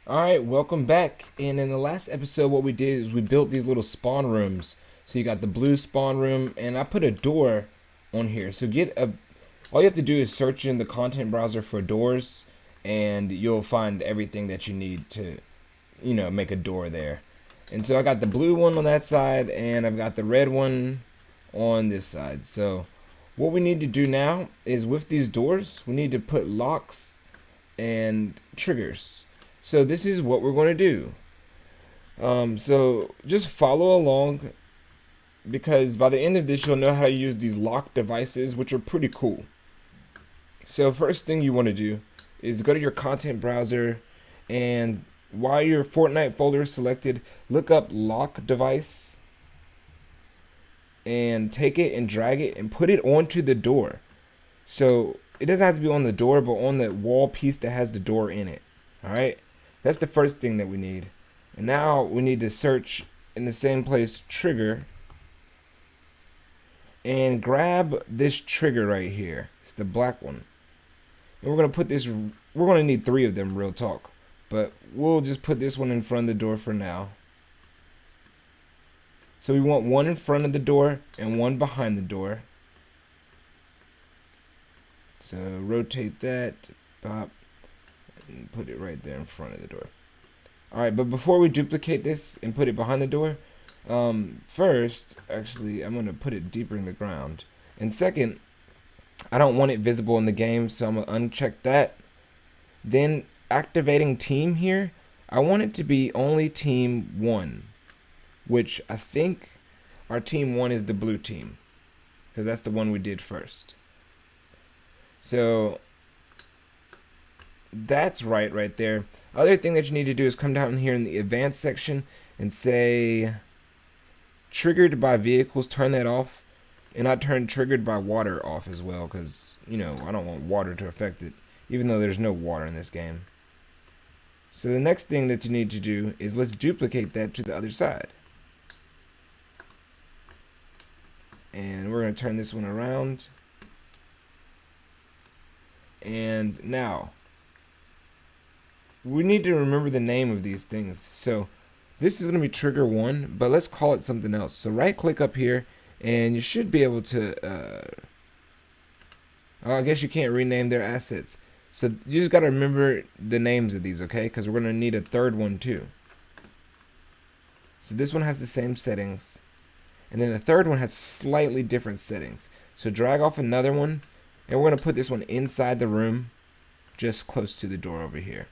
Alright, welcome back. And in the last episode, what we did is we built these little spawn rooms. So you got the blue spawn room, and I put a door on here. So all you have to do is search in the content browser for doors, and you'll find everything that you need to, make a door there. And so I got the blue one on that side, and I've got the red one on this side. So what we need to do now is with these doors, we need to put locks and triggers. So this is what we're going to do. So just follow along because by the end of this, you'll know how to use these lock devices, which are pretty cool. So first thing you want to do is go to your content browser, and while your Fortnite folder is selected, look up lock device and take it and drag it and put it onto the door. So it doesn't have to be on the door, but on the wall piece that has the door in it. All right. That's the first thing that we need. And now we need to search in the same place trigger and grab this trigger right here. It's the black one. And we're going to need 3 of them, real talk. But we'll just put this one in front of the door for now. So we want one in front of the door and one behind the door. So rotate that, pop, and put it right there in front of the door. Alright, but before we duplicate this and put it behind the door, first, actually, I'm going to put it deeper in the ground. And second, I don't want it visible in the game, so I'm going to uncheck that. Then activating team here, I want it to be only team 1, which I think our team 1 is the blue team, because that's the one we did first. So that's right there. Other thing that you need to do is come down here in the advanced section and say triggered by vehicles, turn that off, and I turn triggered by water off as well, because I don't want water to affect it, even though there's no water in this game. So the next thing that you need to do is let's duplicate that to the other side, and we're going to turn this one around. And now we need to remember the name of these things. So this is going to be trigger 1, but let's call it something else. So right click up here, and you should be able to I guess you can't rename their assets. So you just got to remember the names of these, okay? Because we're going to need a third one too. So this one has the same settings, and then the third one has slightly different settings. So drag off another one, and we're going to put this one inside the room, just close to the door over here.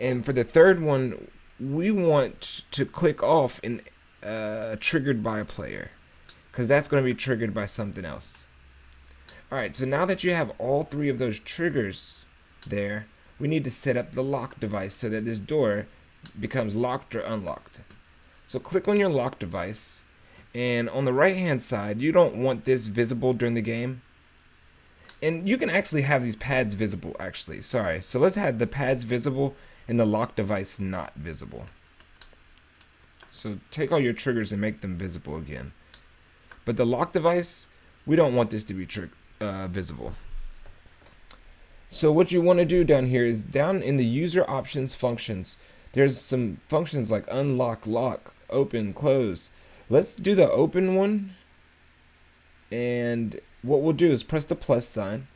And for the third one, we want to click off in triggered by a player, because that's going to be triggered by something else. Alright, so now that you have all 3 of those triggers there, we need to set up the lock device so that this door becomes locked or unlocked. So click on your lock device, and on the right hand side, you don't want this visible during the game. And you can actually have these pads visible, actually. Sorry. So let's have the pads visible and the lock device not visible. So take all your triggers and make them visible again. But the lock device, we don't want this to be visible. So what you want to do down here is down in the user options functions, there's some functions like unlock, lock, open, close. Let's do the open one. And what we'll do is press the plus sign,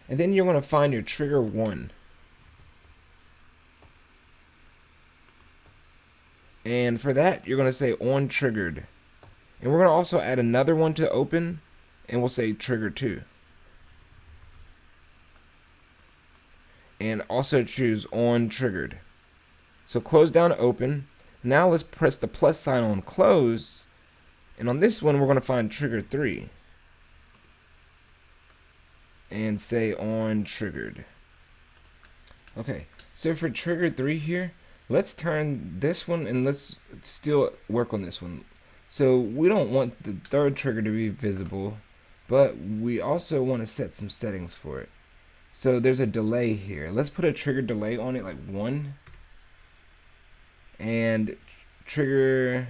and then you're going to find your trigger 1. And for that, you're going to say on triggered. And we're going to also add another one to open, and we'll say trigger 2. And also choose on triggered. So close down open. Now let's press the plus sign on close. And on this one, we're going to find trigger 3. And say on triggered. Okay, so for trigger 3 here, let's turn this one and let's still work on this one. So we don't want the third trigger to be visible, but we also want to set some settings for it. So there's a delay here. Let's put a trigger delay on it, like 1. And trigger.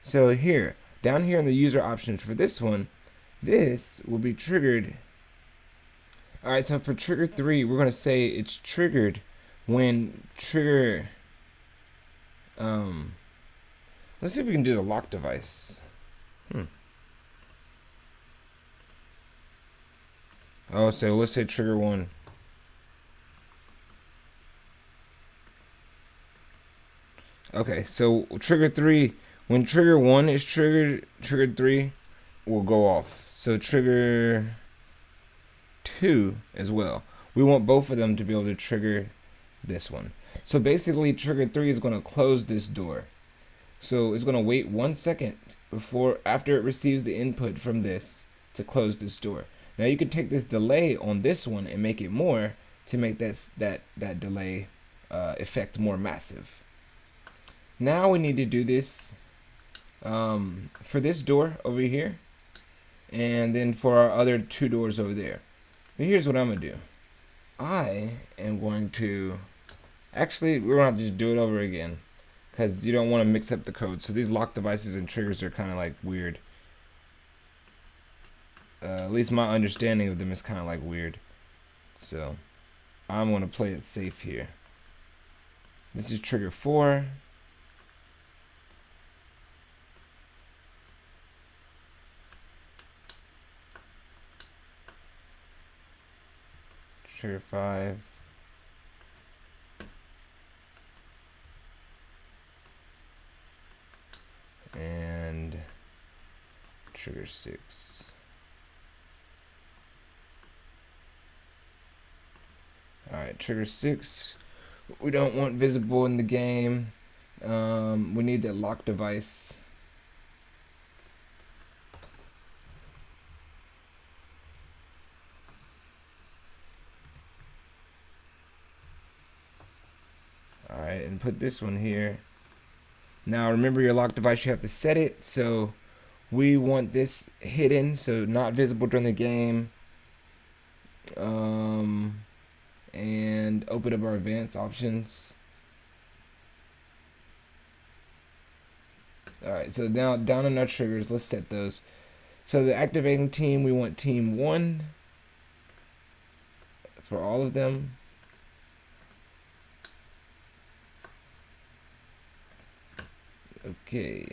So here, down here in the user options for this one, this will be triggered All right, so for trigger 3, we're gonna say it's triggered when trigger. Let's see if we can do the lock device. Oh, so let's say trigger 1. Okay, so trigger 3, when trigger 1 is triggered, trigger 3 will go off. So trigger 2 as well. We want both of them to be able to trigger this one. So basically trigger 3 is going to close this door. So it's going to wait 1 second after it receives the input from this to close this door. Now you can take this delay on this one and make it more to make that delay effect more massive. Now we need to do this for this door over here, and then for our other 2 doors over there. But here's what I'm gonna do. I am going to actually, we're gonna have to just do it over again because you don't want to mix up the code. So these lock devices and triggers are kind of like weird. At least my understanding of them is kind of like weird. So I'm going to play it safe here. This is trigger 4. Trigger 5. And trigger 6. Alright, trigger 6. We don't want visible in the game. We need that lock device. Alright, and put this one here. Now remember your lock device, you have to set it. So we want this hidden, so not visible during the game. And open up our advanced options. Alright, so now down in our triggers, let's set those. So the activating team, we want team 1 for all of them. Okay.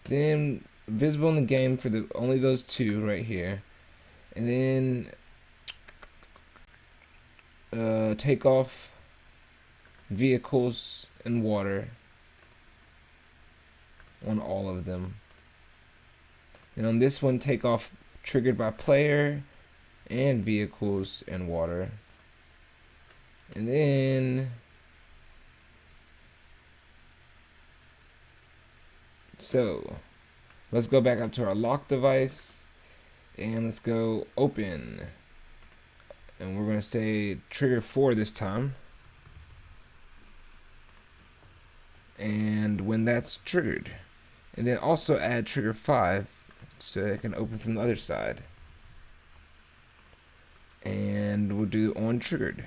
Then visible in the game for only those 2 right here. And then take off vehicles and water on all of them. And on this one, take off triggered by player and vehicles and water. And then so let's go back up to our lock device and let's go open. And we're going to say trigger 4 this time. And when that's triggered. And then also add trigger 5 so it can open from the other side. And we'll do on triggered.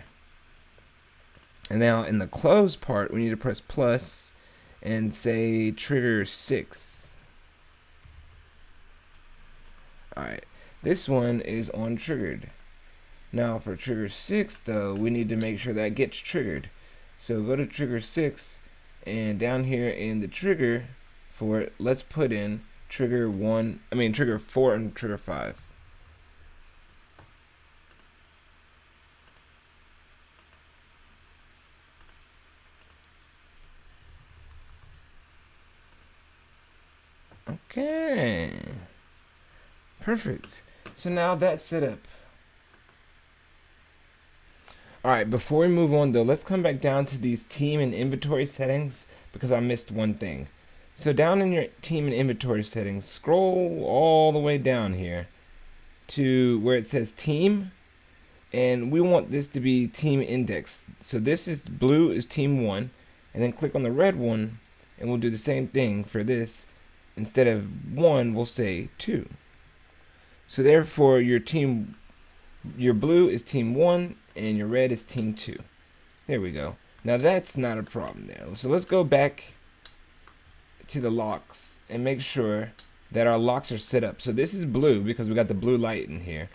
And now in the close part, we need to press plus and say trigger 6. Alright, this one is on triggered. Now for trigger 6 though, we need to make sure that gets triggered. So go to trigger 6 and down here in the trigger for it, let's put in trigger 4 and trigger 5. Okay. Perfect. So now that's set up. Alright, before we move on though, let's come back down to these team and inventory settings because I missed one thing. So down in your team and inventory settings, scroll all the way down here to where it says team, and we want this to be team index. So this is blue is team 1, and then click on the red one and we'll do the same thing for this. Instead of 1, we'll say 2. So therefore your blue is team 1 and your red is team 2. There we go. Now that's not a problem there. So let's go back to the locks and make sure that our locks are set up. So this is blue because we got the blue light in here.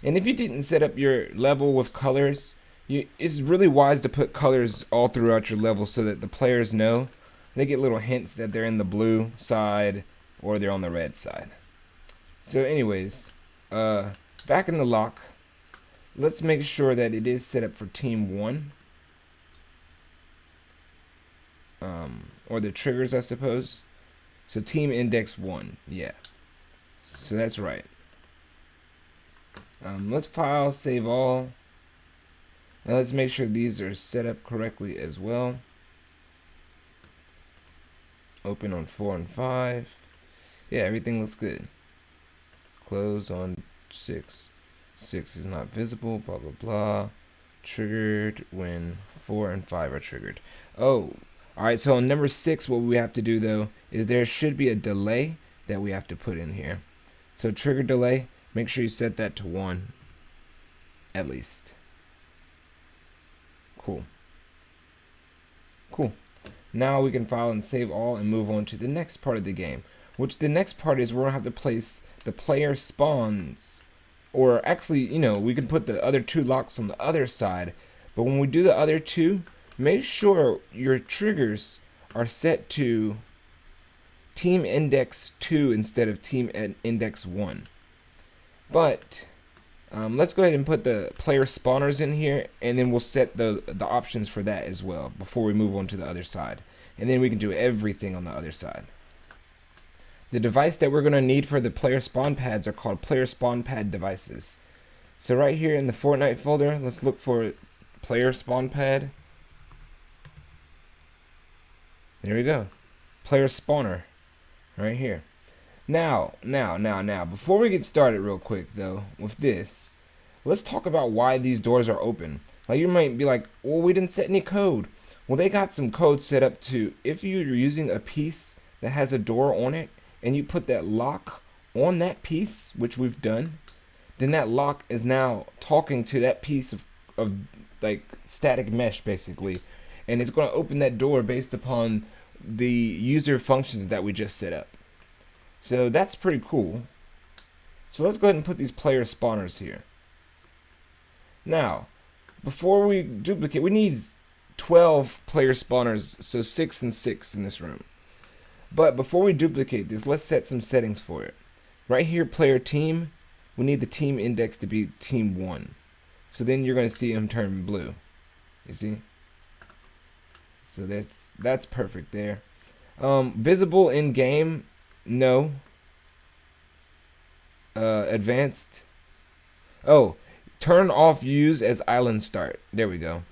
And if you didn't set up your level with colors, it's really wise to put colors all throughout your level so that the players know. They get little hints that they're in the blue side or they're on the red side. So anyways, back in the lock, let's make sure that it is set up for team 1. Or the triggers, I suppose. So team index 1, yeah. So that's right. Let's file, save all. Now let's make sure these are set up correctly as well. Open on 4 and 5. Yeah, everything looks good. Close on 6. 6 is not visible, blah, blah, blah. Triggered when 4 and 5 are triggered. Oh, alright, so on number 6, what we have to do, though, is there should be a delay that we have to put in here. So trigger delay, make sure you set that to 1, at least. Cool. Cool. Now we can file and save all and move on to the next part of the game, which the next part is we're going to have to place the player spawns. Or actually, you know, we can put the other 2 locks on the other side. But when we do the other 2, make sure your triggers are set to team index 2 instead of team index 1. But let's go ahead and put the player spawners in here, and then we'll set the options for that as well before we move on to the other side. And then we can do everything on the other side. The device that we're going to need for the player spawn pads are called player spawn pad devices. So right here in the Fortnite folder, let's look for player spawn pad. There we go. Player spawner right here. Now, before we get started real quick though with this, let's talk about why these doors are open. Like, you might be like, well, we didn't set any code. Well, they got some code set up to, if you're using a piece that has a door on it and you put that lock on that piece, which we've done, then that lock is now talking to that piece of like static mesh basically, and it's going to open that door based upon the user functions that we just set up. So that's pretty cool. So let's go ahead and put these player spawners here. Now, before we duplicate, we need 12 player spawners, so 6 and 6 in this room. But before we duplicate this, let's set some settings for it. Right here, player team, we need the team index to be team 1. So then you're going to see him turn blue. You see? So that's perfect there. Visible in game, no. Advanced. Oh, turn off use as island start. There we go.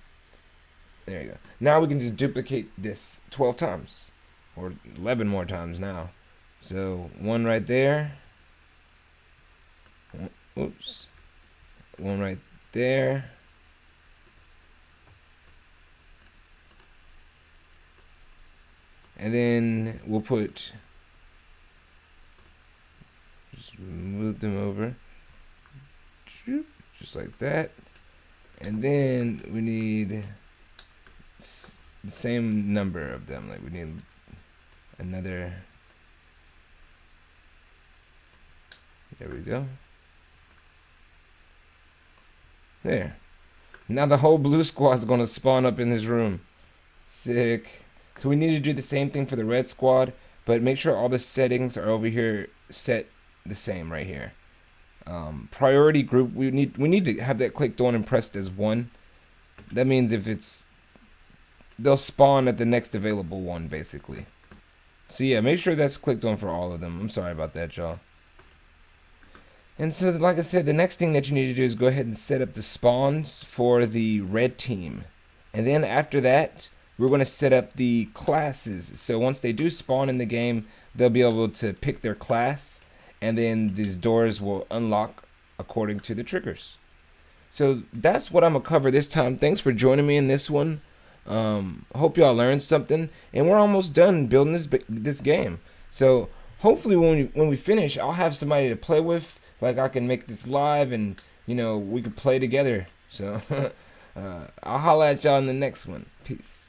There you go. Now we can just duplicate this 12 times. Or 11 more times now. So 1 right there. Oops. 1 right there. And then we'll put, just move them over, just like that. And then we need the same number of them. Like, we need another. There we go. There. Now the whole blue squad is going to spawn up in this room. Sick. So we need to do the same thing for the red squad, but make sure all the settings are over here set the same right here. Priority group, we need to have that clicked on and pressed as 1. That means if it's, they'll spawn at the next available one basically. So yeah, make sure that's clicked on for all of them. I'm sorry about that, y'all. And so, like I said, the next thing that you need to do is go ahead and set up the spawns for the red team. And then after that, we're going to set up the classes. So once they do spawn in the game, they'll be able to pick their class, and then these doors will unlock according to the triggers. So that's what I'm going to cover this time. Thanks for joining me in this one. Hope y'all learned something, and we're almost done building this game. So hopefully when we finish, I'll have somebody to play with. Like, I can make this live, and we could play together. So I'll holla at y'all in the next one. Peace.